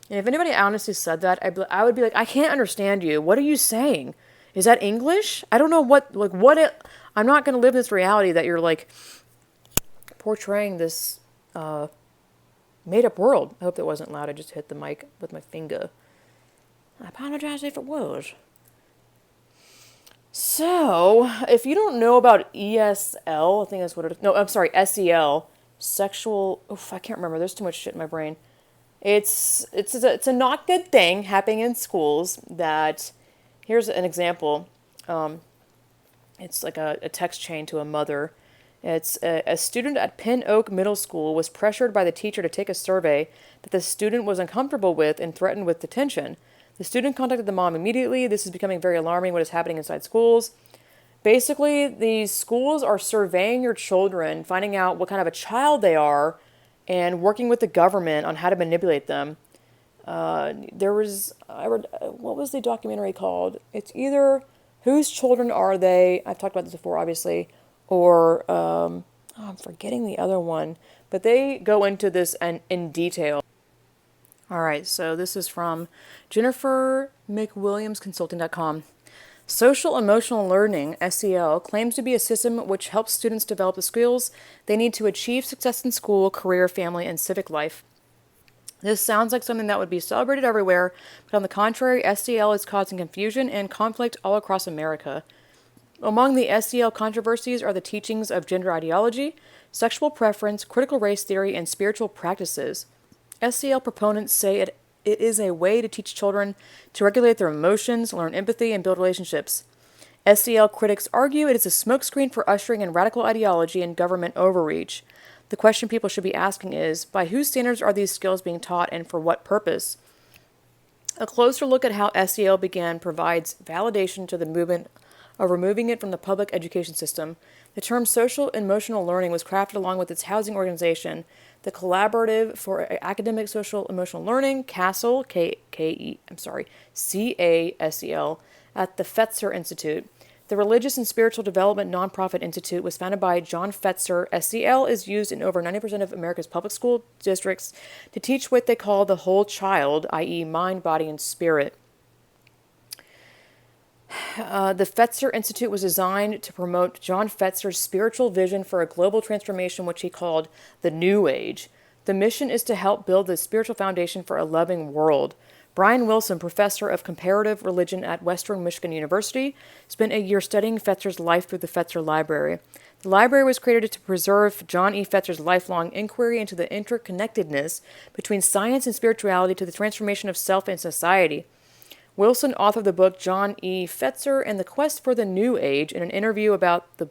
And if anybody honestly said that, I would be like, I can't understand you. What are you saying? Is that English? I don't know I'm not going to live in this reality that you're like portraying this made up world. I hope that wasn't loud. I just hit the mic with my finger. I apologize if it was. So, if you don't know about ESL, I think that's what it is. No, I'm sorry, SEL, sexual. Oof, I can't remember. There's too much shit in my brain. It's a not good thing happening in schools. That here's an example. It's like a text chain to a mother. It's a student at Pin Oak Middle School was pressured by the teacher to take a survey that the student was uncomfortable with and threatened with detention. The student contacted the mom immediately. This is becoming very alarming, what is happening inside schools. Basically, these schools are surveying your children, finding out what kind of a child they are, and working with the government on how to manipulate them. I read, what was the documentary called? It's either Whose Children Are They? I've talked about this before, obviously. Or, I'm forgetting the other one. But they go into this in detail. All right, so this is from JenniferMcWilliamsConsulting.com. Social Emotional Learning, SEL, claims to be a system which helps students develop the skills they need to achieve success in school, career, family, and civic life. This sounds like something that would be celebrated everywhere, but on the contrary, SEL is causing confusion and conflict all across America. Among the SEL controversies are the teachings of gender ideology, sexual preference, critical race theory, and spiritual practices. SEL proponents say it is a way to teach children to regulate their emotions, learn empathy, and build relationships. SEL critics argue it is a smokescreen for ushering in radical ideology and government overreach. The question people should be asking is, by whose standards are these skills being taught and for what purpose? A closer look at how SEL began provides validation to the movement of removing it from the public education system. The term social emotional learning was crafted along with its housing organization, the Collaborative for Academic Social Emotional Learning, CASEL, CASEL, at the Fetzer Institute. The Religious and Spiritual Development Nonprofit Institute was founded by John Fetzer. SEL is used in over 90% of America's public school districts to teach what they call the whole child, i.e. mind, body, and spirit. The Fetzer Institute was designed to promote John Fetzer's spiritual vision for a global transformation, which he called the New Age. The mission is to help build the spiritual foundation for a loving world. Brian Wilson, professor of comparative religion at Western Michigan University, spent a year studying Fetzer's life through the Fetzer Library. The library was created to preserve John E. Fetzer's lifelong inquiry into the interconnectedness between science and spirituality to the transformation of self and society. Wilson authored the book John E. Fetzer and the Quest for the New Age. In an interview about the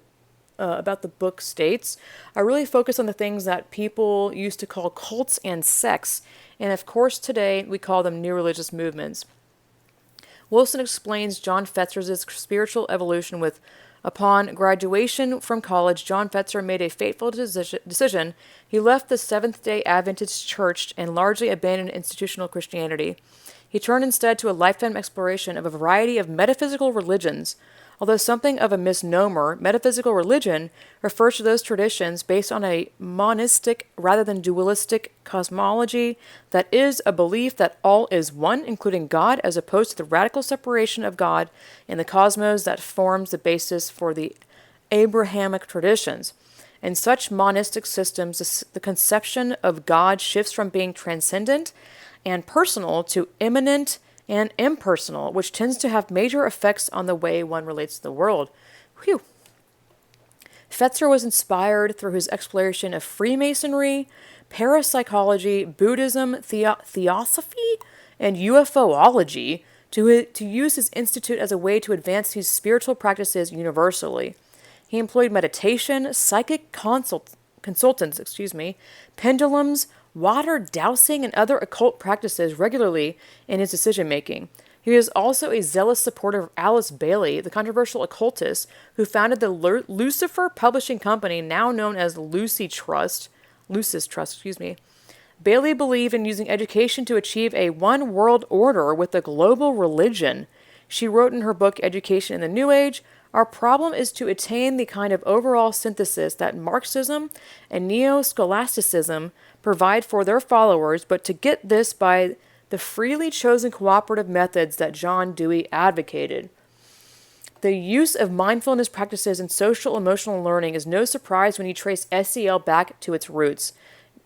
book states, I really focus on the things that people used to call cults and sects, and of course today we call them new religious movements. Wilson explains John Fetzer's spiritual evolution with, upon graduation from college, John Fetzer made a fateful decision. He left the Seventh-day Adventist Church and largely abandoned institutional Christianity. He turned instead to a lifetime exploration of a variety of metaphysical religions. Although something of a misnomer, metaphysical religion refers to those traditions based on a monistic rather than dualistic cosmology that is a belief that all is one, including God, as opposed to the radical separation of God and the cosmos that forms the basis for the Abrahamic traditions. In such monistic systems, the conception of God shifts from being transcendent and personal to immanent and impersonal, which tends to have major effects on the way one relates to the world. Whew. Fetzer was inspired through his exploration of Freemasonry, parapsychology, Buddhism, theosophy, and UFOlogy to use his institute as a way to advance these spiritual practices universally. He employed meditation, psychic consultants, pendulums, water dowsing and other occult practices regularly in his decision-making. He is also a zealous supporter of Alice Bailey, the controversial occultist who founded the Lucifer Publishing Company, now known as Lucis Trust. Bailey believed in using education to achieve a one world order with a global religion. She wrote in her book Education in the New Age, "Our problem is to attain the kind of overall synthesis that Marxism and Neo-Scholasticism provide for their followers, but to get this by the freely chosen cooperative methods that John Dewey advocated. The use of mindfulness practices in social emotional learning is no surprise when you trace SEL back to its roots.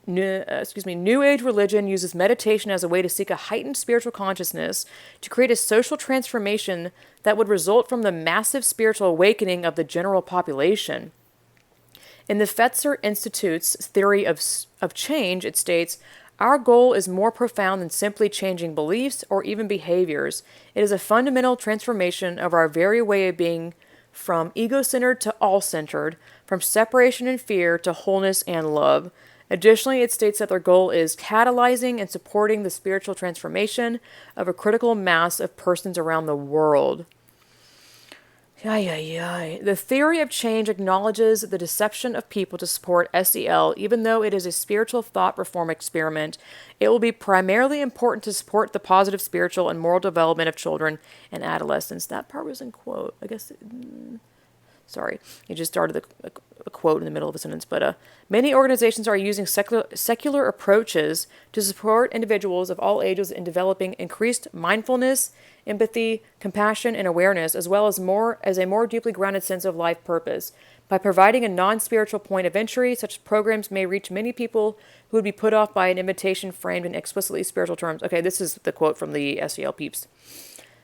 New Age religion uses meditation as a way to seek a heightened spiritual consciousness to create a social transformation that would result from the massive spiritual awakening of the general population. In the Fetzer Institute's theory of change, it states, our goal is more profound than simply changing beliefs or even behaviors. It is a fundamental transformation of our very way of being, from ego-centered to all-centered, from separation and fear to wholeness and love. Additionally, it states that their goal is catalyzing and supporting the spiritual transformation of a critical mass of persons around the world. The theory of change acknowledges the deception of people to support SEL. Even though it is a spiritual thought reform experiment, it will be primarily important to support the positive spiritual and moral development of children and adolescents. That part was in quote. I guess... Sorry, it just started a quote in the middle of a sentence. But many organizations are using secular approaches to support individuals of all ages in developing increased mindfulness, empathy, compassion, and awareness, as well as a more deeply grounded sense of life purpose. By providing a non-spiritual point of entry, such programs may reach many people who would be put off by an invitation framed in explicitly spiritual terms. Okay, this is the quote from the SEL peeps.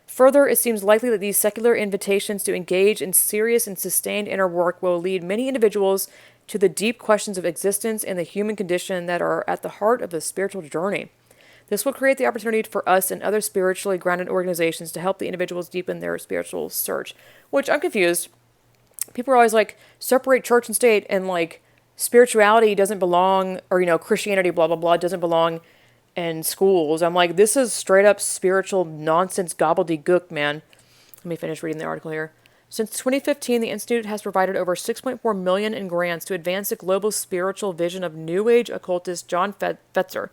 Further, it seems likely that these secular invitations to engage in serious and sustained inner work will lead many individuals to the deep questions of existence and the human condition that are at the heart of the spiritual journey. This will create the opportunity for us and other spiritually grounded organizations to help the individuals deepen their spiritual search. Which, I'm confused. People are always like, separate church and state, and like, spirituality doesn't belong, or, Christianity, blah, blah, blah, doesn't belong in schools. I'm like, this is straight up spiritual nonsense gobbledygook, man. Let me finish reading the article here. Since 2015, the Institute has provided over $6.4 million in grants to advance the global spiritual vision of New Age occultist John Fetzer.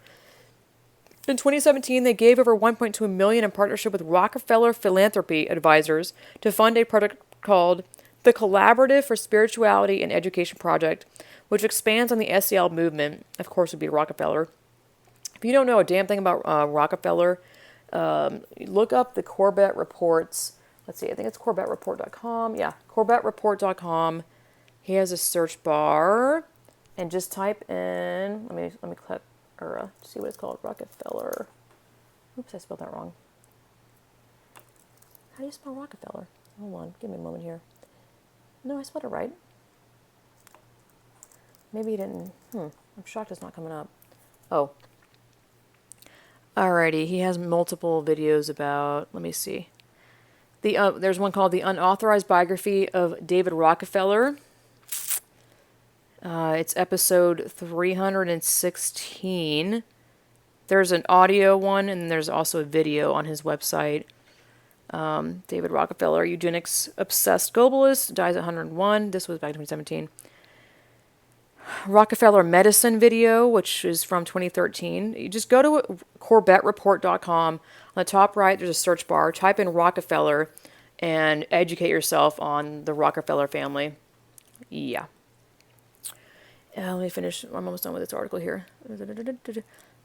In 2017, they gave over $1.2 million in partnership with Rockefeller Philanthropy Advisors to fund a project called the Collaborative for Spirituality and Education Project, which expands on the SEL movement. Of course, it would be Rockefeller. If you don't know a damn thing about Rockefeller, look up the Corbet Reports. Let's see, I think it's CorbetReport.com. Yeah, CorbetReport.com. He has a search bar, and just type in. Let me click or see what it's called. Rockefeller. Oops, I spelled that wrong. How do you spell Rockefeller? Hold on, give me a moment here. No, I spelled it right. Maybe you didn't. I'm shocked it's not coming up. Oh. Alrighty, he has multiple videos about, let me see. There's one called The Unauthorized Biography of David Rockefeller. It's episode 316. There's an audio one, and there's also a video on his website. David Rockefeller, eugenics-obsessed globalist, dies at 101. This was back in 2017. Rockefeller medicine video, which is from 2013. You just go to CorbetReport.com. On the top right, there's a search bar. Type in Rockefeller and educate yourself on the Rockefeller family. Yeah. Let me finish. I'm almost done with this article here.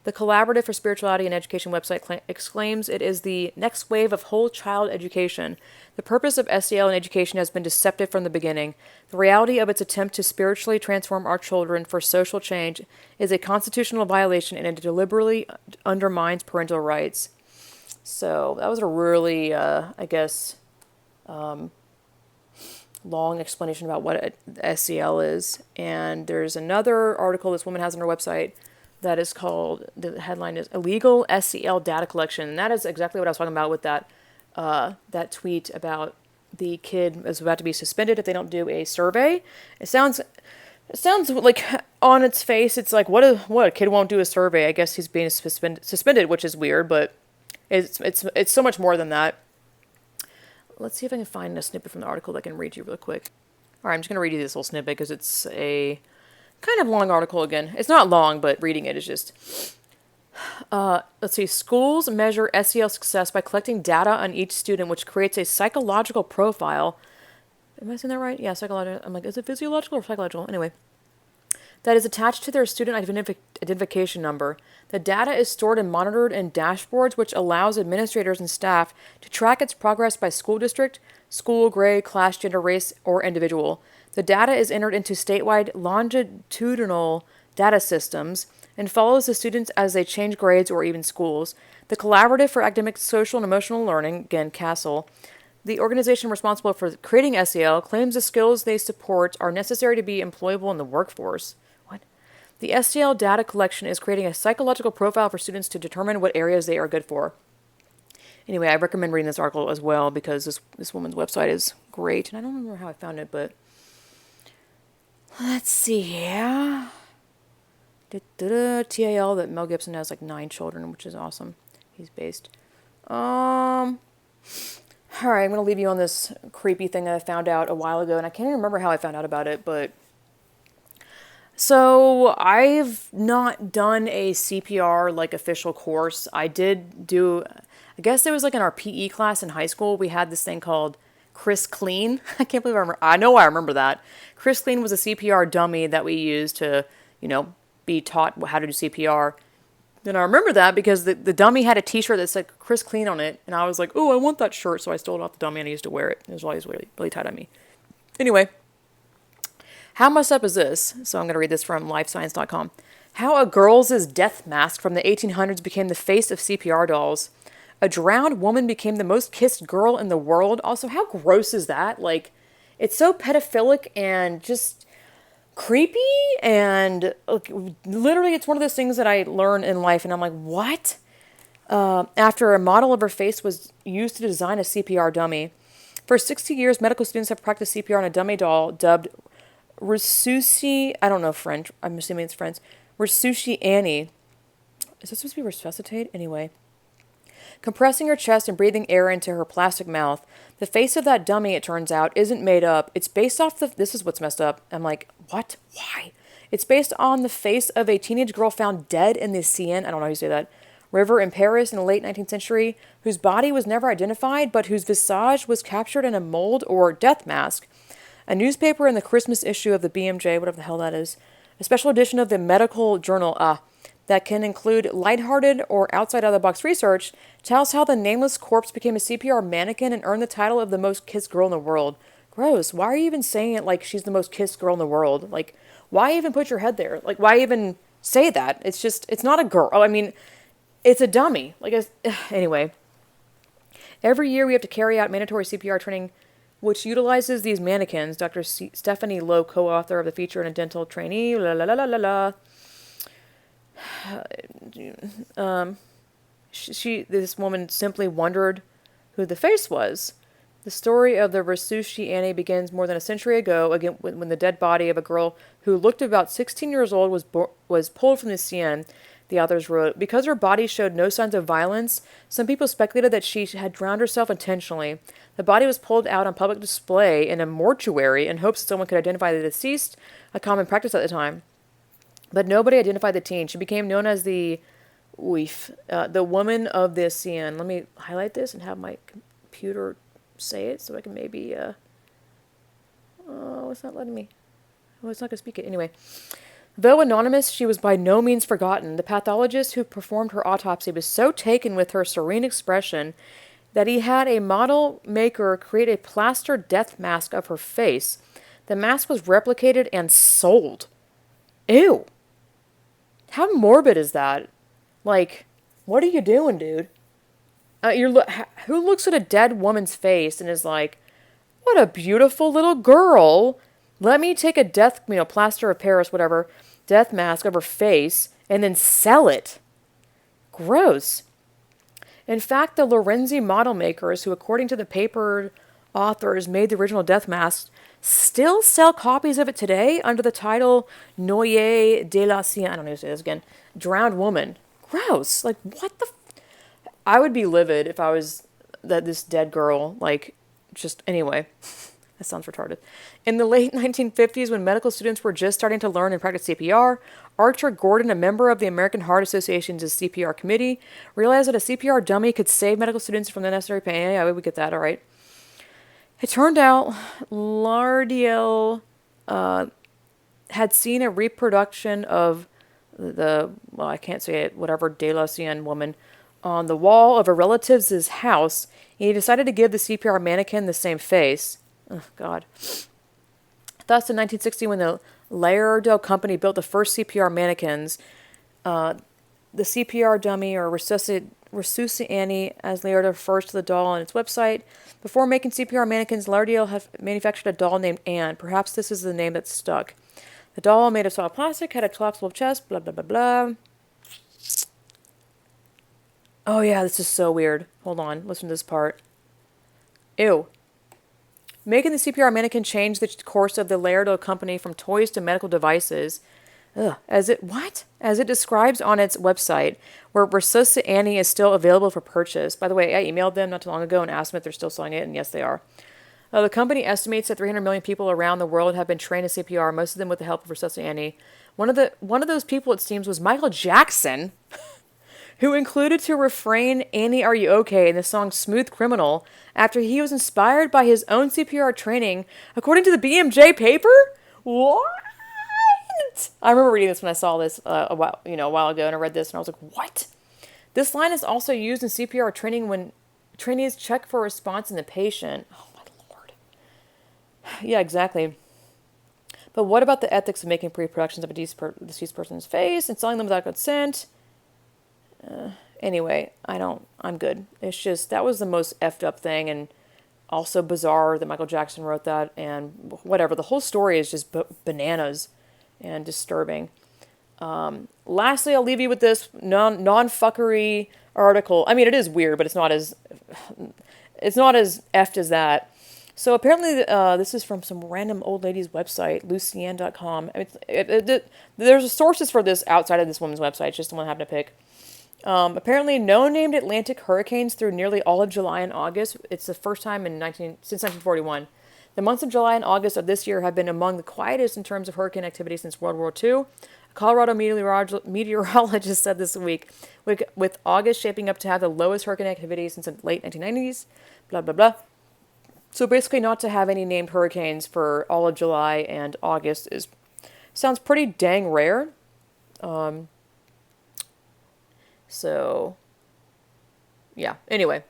The Collaborative for Spirituality and Education website exclaims it is the next wave of whole child education. The purpose of SEL in education has been deceptive from the beginning. The reality of its attempt to spiritually transform our children for social change is a constitutional violation and it deliberately undermines parental rights. So that was a really, long explanation about what SEL is. And there's another article this woman has on her website that is called, the headline is Illegal SEL Data Collection. And that is exactly what I was talking about with that tweet about the kid is about to be suspended if they don't do a survey. It sounds sounds like on its face, it's like what a kid won't do a survey. I guess he's being suspended, which is weird, but it's so much more than that. Let's see if I can find a snippet from the article that I can read to you real quick. All right, I'm just gonna read you this little snippet because it's a kind of long article again. It's not long, but reading it is just. Let's see. Schools measure SEL success by collecting data on each student, which creates a psychological profile. Am I saying that right? Yeah, psychological. I'm like, is it physiological or psychological? Anyway, that is attached to their student identification number. The data is stored and monitored in dashboards, which allows administrators and staff to track its progress by school district, school, grade, class, gender, race, or individual. The data is entered into statewide longitudinal data systems and follows the students as they change grades or even schools. The Collaborative for Academic, Social, and Emotional Learning, again, CASEL, the organization responsible for creating SEL, claims the skills they support are necessary to be employable in the workforce. What? The SEL data collection is creating a psychological profile for students to determine what areas they are good for. Anyway, I recommend reading this article as well because this woman's website is great. And I don't remember how I found it, but let's see here. TAL that Mel Gibson has like 9 children, which is awesome. He's based. Alright, I'm going to leave you on this creepy thing that I found out a while ago, and I can't even remember how I found out about it, but... So, I've not done a CPR, like, official course. I did do... I guess it was, like, in our PE class in high school, we had this thing called Chris Clean. I can't believe I remember... I know I remember that. Chris Clean was a CPR dummy that we used to, be taught how to do CPR. And I remember that because the dummy had a t-shirt that said Chris Clean on it. And I was like, oh, I want that shirt. So I stole it off the dummy and I used to wear it. It was always really, really tight on me. Anyway, how messed up is this? So I'm going to read this from lifescience.com. How a girl's death mask from the 1800s became the face of CPR dolls. A drowned woman became the most kissed girl in the world. Also, how gross is that? Like, it's so pedophilic and just... creepy, and literally it's one of those things that I learn in life, and I'm like, what? After a model of her face was used to design a CPR dummy. For 60 years, medical students have practiced CPR on a dummy doll dubbed Resusci, I don't know French, I'm assuming it's French, Resusci Annie. Is this supposed to be resuscitate? Anyway. Compressing her chest and breathing air into her plastic mouth. The face of that dummy, it turns out, isn't made up. It's based off this is what's messed up. I'm like, what? Why? It's based on the face of a teenage girl found dead in the Seine, I don't know how you say that, river in Paris in the late 19th century, whose body was never identified, but whose visage was captured in a mold or death mask. A newspaper in the Christmas issue of the BMJ, whatever the hell that is, a special edition of the medical journal, that can include lighthearted or outside-of-the-box research, tells how the nameless corpse became a CPR mannequin and earned the title of the most kissed girl in the world. Gross. Why are you even saying it like she's the most kissed girl in the world? Like, why even put your head there? Like, why even say that? It's just, it's not a girl. I mean, it's a dummy. Like, anyway. Every year we have to carry out mandatory CPR training, which utilizes these mannequins. Dr. Stephanie Lowe, co-author of the feature and a dental trainee, this woman simply wondered who the face was. The story of the Resusci Annie begins more than a century ago, again when the dead body of a girl who looked about 16 years old was pulled from the Seine. The authors wrote, because her body showed no signs of violence, some people speculated that she had drowned herself intentionally. The body was pulled out on public display in a mortuary in hopes that someone could identify the deceased, a common practice at the time. But nobody identified the teen. She became known as the woman of the Seine. Let me highlight this and have my computer say it so I can maybe, oh, it's not letting me. Oh, it's not going to speak it. Anyway. Though anonymous, she was by no means forgotten. The pathologist who performed her autopsy was so taken with her serene expression that he had a model maker create a plaster death mask of her face. The mask was replicated and sold. Ew. How morbid is that? Like, what are you doing, dude? Who looks at a dead woman's face and is like, what a beautiful little girl. Let me take a plaster of Paris, whatever, death mask of her face and then sell it. Gross. In fact, the Lorenzi model makers, who according to the paper authors made the original death masks, still sell copies of it today under the title Noyer de la Sienne. I don't know how to say this again. Drowned Woman. Gross. Like, what the... I would be livid if I was this dead girl. Like, just... Anyway. That sounds retarded. In the late 1950s, when medical students were just starting to learn and practice CPR, Archer Gordon, a member of the American Heart Association's CPR committee, realized that a CPR dummy could save medical students from the necessary pain. Yeah, we get that, all right. It turned out Lardiel had seen a reproduction of well, I can't say it, whatever, De La Sienne woman, on the wall of a relative's house, and he decided to give the CPR mannequin the same face. Oh, God. Thus, in 1960, when the Laerdale Company built the first CPR mannequins, the CPR dummy, or Resusciani, as Laerdale refers to the doll on its website. Before making CPR mannequins, Laerdale had manufactured a doll named Anne. Perhaps this is the name that stuck. The doll, made of soft plastic, had a collapsible chest, blah, blah, blah, blah. Oh, yeah, this is so weird. Hold on, listen to this part. Ew. Making the CPR mannequin changed the course of the Laerdale Company from toys to medical devices. Ugh. As it describes on its website, where Resusciani is still available for purchase. By the way, I emailed them not too long ago and asked them if they're still selling it, and yes, they are. The company estimates that 300 million people around the world have been trained in CPR, most of them with the help of Resusciani. One of those people, it seems, was Michael Jackson, who included to refrain "Annie, are you okay?" in the song "Smooth Criminal" after he was inspired by his own CPR training, according to the BMJ paper. What? I remember reading this when I saw this a while ago, and I read this and I was like, what? This line is also used in CPR training when trainees check for a response in the patient. Oh, my Lord. Yeah, exactly. But what about the ethics of making reproductions of a deceased person's face and selling them without consent? Anyway, I'm good. It's just, that was the most effed up thing, and also bizarre that Michael Jackson wrote that, and whatever. The whole story is just bananas and disturbing. Lastly, I'll leave you with this non-fuckery article. I mean, it is weird, but it's not as effed as that. So apparently, this is from some random old lady's website, lucienne.com. I mean, there's sources for this outside of this woman's website. It's just the one I happened to pick. Apparently, no named Atlantic hurricanes through nearly all of July and August. It's the first time since 1941. The months of July and August of this year have been among the quietest in terms of hurricane activity since World War II. A Colorado meteorologist said this week, with August shaping up to have the lowest hurricane activity since the late 1990s. Blah, blah, blah. So basically, not to have any named hurricanes for all of July and August sounds pretty dang rare. So, yeah. Anyway,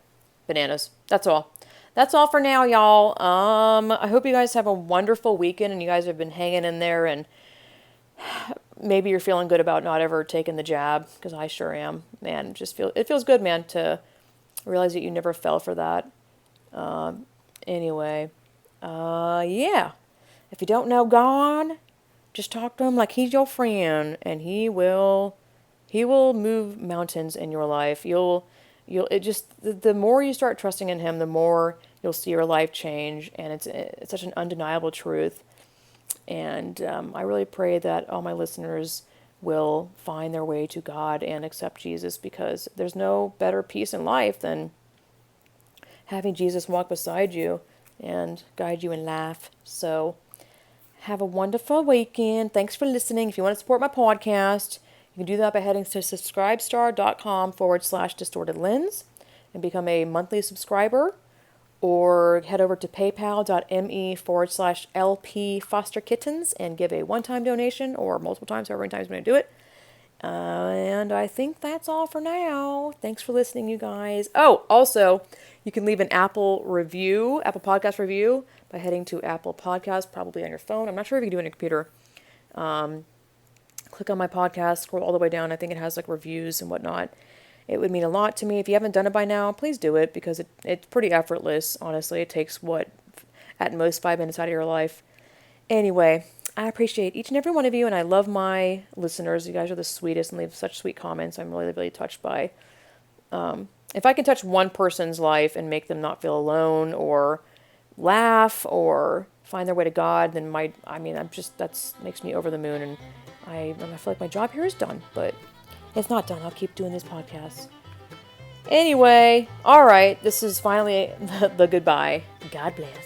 bananas. That's all. That's all for now, y'all. I hope you guys have a wonderful weekend and you guys have been hanging in there, and maybe you're feeling good about not ever taking the jab, because I sure am. Man, it feels good, man, to realize that you never fell for that. Anyway, yeah. If you don't know God, just talk to him like he's your friend, and he will move mountains in your life. The more you start trusting in him, the more you'll see your life change, and it's such an undeniable truth. And I really pray that all my listeners will find their way to God and accept Jesus, because there's no better peace in life than having Jesus walk beside you and guide you in life. So have a wonderful weekend. Thanks for listening. If you want to support my podcast, you can do that by heading to subscribestar.com/distortedlens and become a monthly subscriber, or head over to paypal.me/LP Foster Kittens and give a one-time donation, or multiple times, however many times you want to do it. And I think that's all for now. Thanks for listening, you guys. Oh, also, you can leave an Apple Podcast review, by heading to Apple Podcasts, probably on your phone. I'm not sure if you can do it on your computer. Click on my podcast, scroll all the way down. I think it has like reviews and whatnot. It would mean a lot to me. If you haven't done it by now, please do it, because it's pretty effortless, honestly. It takes, at most 5 minutes out of your life. Anyway, I appreciate each and every one of you, and I love my listeners. You guys are the sweetest and leave such sweet comments. I'm really, really touched by. If I can touch one person's life and make them not feel alone, or laugh, or find their way to God, then that's makes me over the moon, and I feel like my job here is done, but it's not done. I'll keep doing these podcasts. Anyway, all right, this is finally the goodbye. God bless.